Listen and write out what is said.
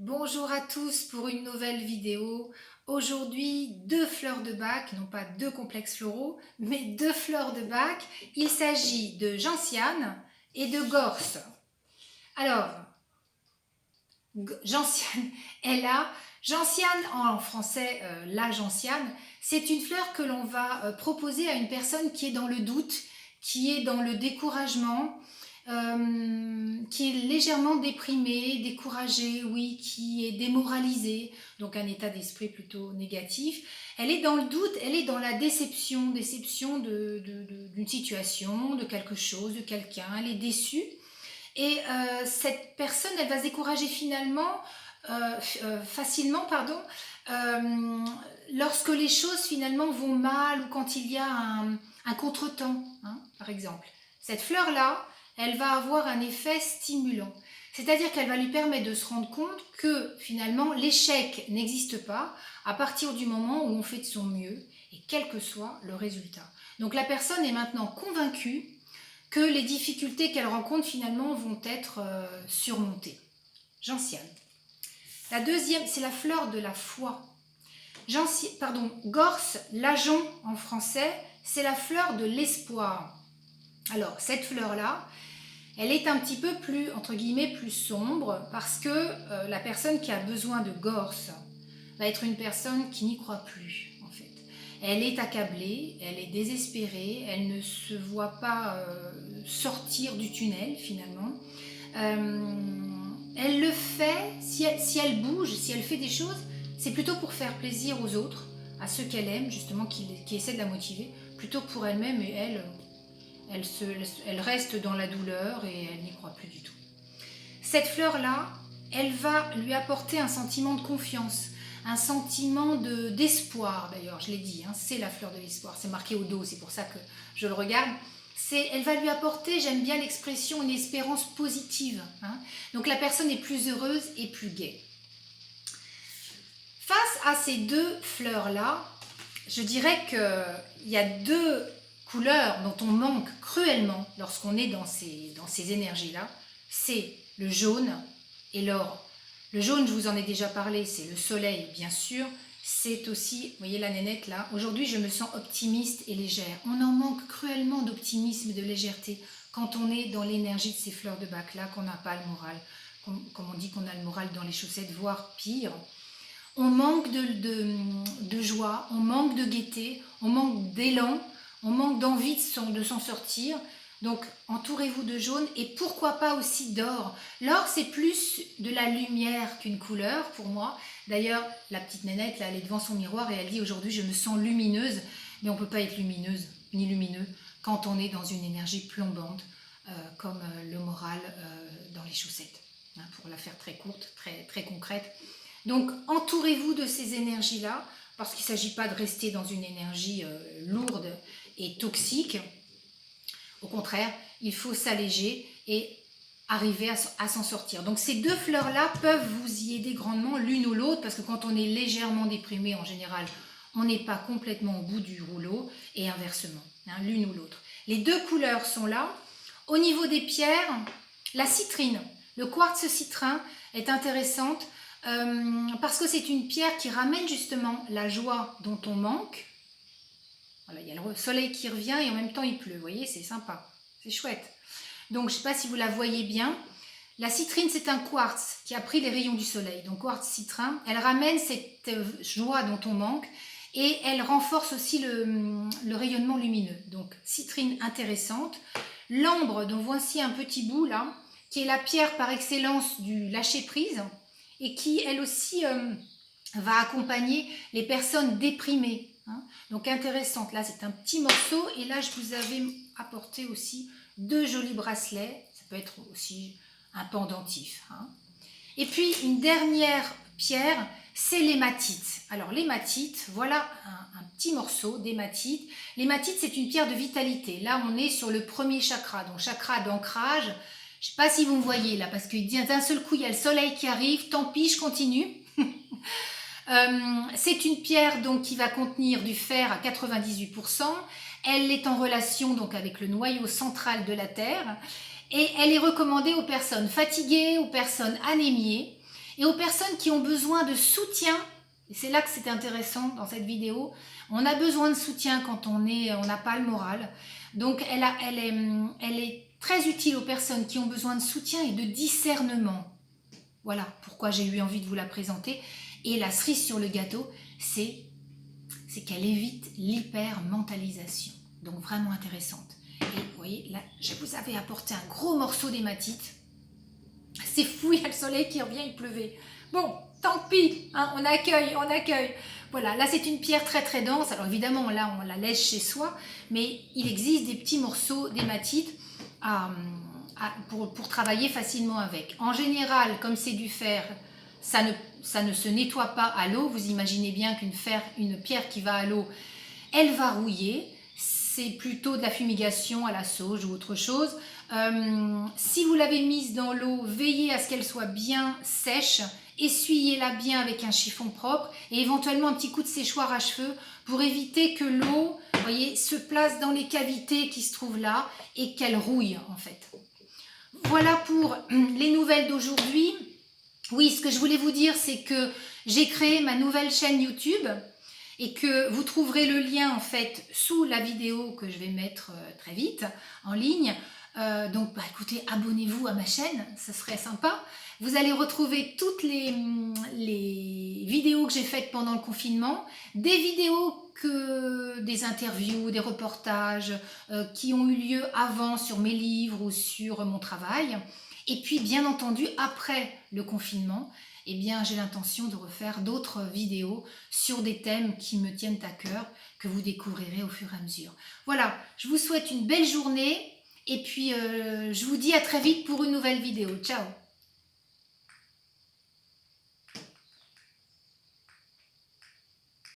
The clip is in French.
Bonjour à tous pour une nouvelle vidéo. Aujourd'hui, deux fleurs de Bach, non pas deux complexes floraux, mais deux fleurs de Bach. Il s'agit de gentiane et de gorse. Alors, gentiane est là. Gentiane, en français, la gentiane, c'est une fleur que l'on va proposer à une personne qui est dans le doute, qui est dans le découragement, qui est légèrement déprimée, découragée, oui, qui est démoralisée, donc un état d'esprit plutôt négatif. Elle est dans le doute, elle est dans la déception, d'une situation, de quelque chose, de quelqu'un, elle est déçue. Et cette personne, elle va se décourager facilement, lorsque les choses finalement vont mal ou quand il y a un contretemps, hein, par exemple. Cette fleur-là, elle va avoir un effet stimulant. C'est-à-dire qu'elle va lui permettre de se rendre compte que finalement l'échec n'existe pas à partir du moment où on fait de son mieux et quel que soit le résultat. Donc la personne est maintenant convaincue que les difficultés qu'elle rencontre finalement vont être surmontées. Gentiane. La deuxième, c'est la fleur de la foi. Gorse, l'ajon en français, c'est la fleur de l'espoir. Alors, cette fleur-là, elle est un petit peu plus, entre guillemets, plus sombre parce que la personne qui a besoin de gorse va être une personne qui n'y croit plus, en fait. Elle est accablée, elle est désespérée, elle ne se voit pas sortir du tunnel, finalement. Elle le fait, si elle bouge, si elle fait des choses, c'est plutôt pour faire plaisir aux autres, à ceux qu'elle aime, justement, qui essaient de la motiver, plutôt que pour elle-même, et elle reste dans la douleur et elle n'y croit plus du tout. Cette fleur-là, elle va lui apporter un sentiment de confiance, un sentiment d'espoir, d'ailleurs, je l'ai dit, hein, c'est la fleur de l'espoir, c'est marqué au dos, c'est pour ça que je le regarde. Elle va lui apporter, j'aime bien l'expression, une espérance positive. Hein. Donc la personne est plus heureuse et plus gaie. Face à ces deux fleurs-là, je dirais qu'il y a deux couleurs dont on manque cruellement lorsqu'on est dans ces énergies-là. C'est le jaune et l'or. Le jaune, je vous en ai déjà parlé, c'est le soleil, bien sûr. C'est aussi, vous voyez la nénette là, aujourd'hui je me sens optimiste et légère. On en manque cruellement d'optimisme et de légèreté quand on est dans l'énergie de ces fleurs de bac là, qu'on n'a pas le moral. Comme on dit qu'on a le moral dans les chaussettes, voire pire. On manque de joie, on manque de gaieté, on manque d'élan, on manque d'envie de s'en sortir. Donc entourez-vous de jaune et pourquoi pas aussi d'or. L'or c'est plus de la lumière qu'une couleur pour moi. D'ailleurs la petite nénette là, elle est devant son miroir et elle dit aujourd'hui je me sens lumineuse. Mais on ne peut pas être lumineuse ni lumineux quand on est dans une énergie plombante comme le moral dans les chaussettes. Hein, pour la faire très courte, très, très concrète. Donc entourez-vous de ces énergies-là parce qu'il ne s'agit pas de rester dans une énergie lourde et toxique. Au contraire, il faut s'alléger et arriver à s'en sortir. Donc ces deux fleurs-là peuvent vous y aider grandement l'une ou l'autre parce que quand on est légèrement déprimé en général, on n'est pas complètement au bout du rouleau et inversement, hein, l'une ou l'autre. Les deux couleurs sont là. Au niveau des pierres, la citrine, le quartz citrin est intéressante parce que c'est une pierre qui ramène justement la joie dont on manque. Voilà, il y a le soleil qui revient et en même temps il pleut, vous voyez, c'est sympa, c'est chouette. Donc je ne sais pas si vous la voyez bien. La citrine, c'est un quartz qui a pris les rayons du soleil, donc quartz citrin. Elle ramène cette joie dont on manque et elle renforce aussi le rayonnement lumineux. Donc citrine intéressante. L'ambre, dont voici un petit bout là, qui est la pierre par excellence du lâcher-prise et qui elle aussi va accompagner les personnes déprimées. Hein. Donc intéressante, là c'est un petit morceau et là je vous avais apporté aussi deux jolis bracelets, ça peut être aussi un pendentif. Hein. Et puis une dernière pierre, c'est l'hématite. Alors l'hématite, voilà un petit morceau d'hématite. L'hématite c'est une pierre de vitalité, là on est sur le premier chakra, donc chakra d'ancrage. Je ne sais pas si vous me voyez là, parce que d'un seul coup il y a le soleil qui arrive, tant pis je continue. C'est une pierre donc qui va contenir du fer à 98%. Elle est en relation donc avec le noyau central de la Terre et elle est recommandée aux personnes fatiguées, aux personnes anémiées. Et aux personnes qui ont besoin de soutien, et c'est là que c'est intéressant dans cette vidéo, on a besoin de soutien quand on n'a pas le moral. Donc elle est très utile aux personnes qui ont besoin de soutien et de discernement. Voilà pourquoi j'ai eu envie de vous la présenter. Et la cerise sur le gâteau, c'est qu'elle évite l'hypermentalisation. Donc vraiment intéressante. Et vous voyez, là, je vous avais apporté un gros morceau d'hématite. C'est fou, il y a le soleil qui revient, il pleuvait. Bon, tant pis, hein, on accueille. Voilà, là c'est une pierre très très dense. Alors évidemment, là on la laisse chez soi, mais il existe des petits morceaux d'hématite pour travailler facilement avec. En général, comme c'est du fer, ça ne se nettoie pas à l'eau. Vous imaginez bien qu'une pierre qui va à l'eau, elle va rouiller. C'est plutôt de la fumigation à la sauge ou autre chose. Si vous l'avez mise dans l'eau, veillez à ce qu'elle soit bien sèche. Essuyez-la bien avec un chiffon propre et éventuellement un petit coup de séchoir à cheveux pour éviter que l'eau, voyez, se place dans les cavités qui se trouvent là et qu'elle rouille en fait. Voilà pour les nouvelles d'aujourd'hui. Oui, ce que je voulais vous dire, c'est que j'ai créé ma nouvelle chaîne YouTube et que vous trouverez le lien en fait sous la vidéo que je vais mettre très vite en ligne. Donc écoutez, abonnez-vous à ma chaîne, ça serait sympa. Vous allez retrouver toutes les vidéos que j'ai faites pendant le confinement, des vidéos des interviews, des reportages qui ont eu lieu avant sur mes livres ou sur mon travail. Et puis bien entendu, après le confinement, eh bien, j'ai l'intention de refaire d'autres vidéos sur des thèmes qui me tiennent à cœur, que vous découvrirez au fur et à mesure. Voilà, je vous souhaite une belle journée et puis je vous dis à très vite pour une nouvelle vidéo. Ciao!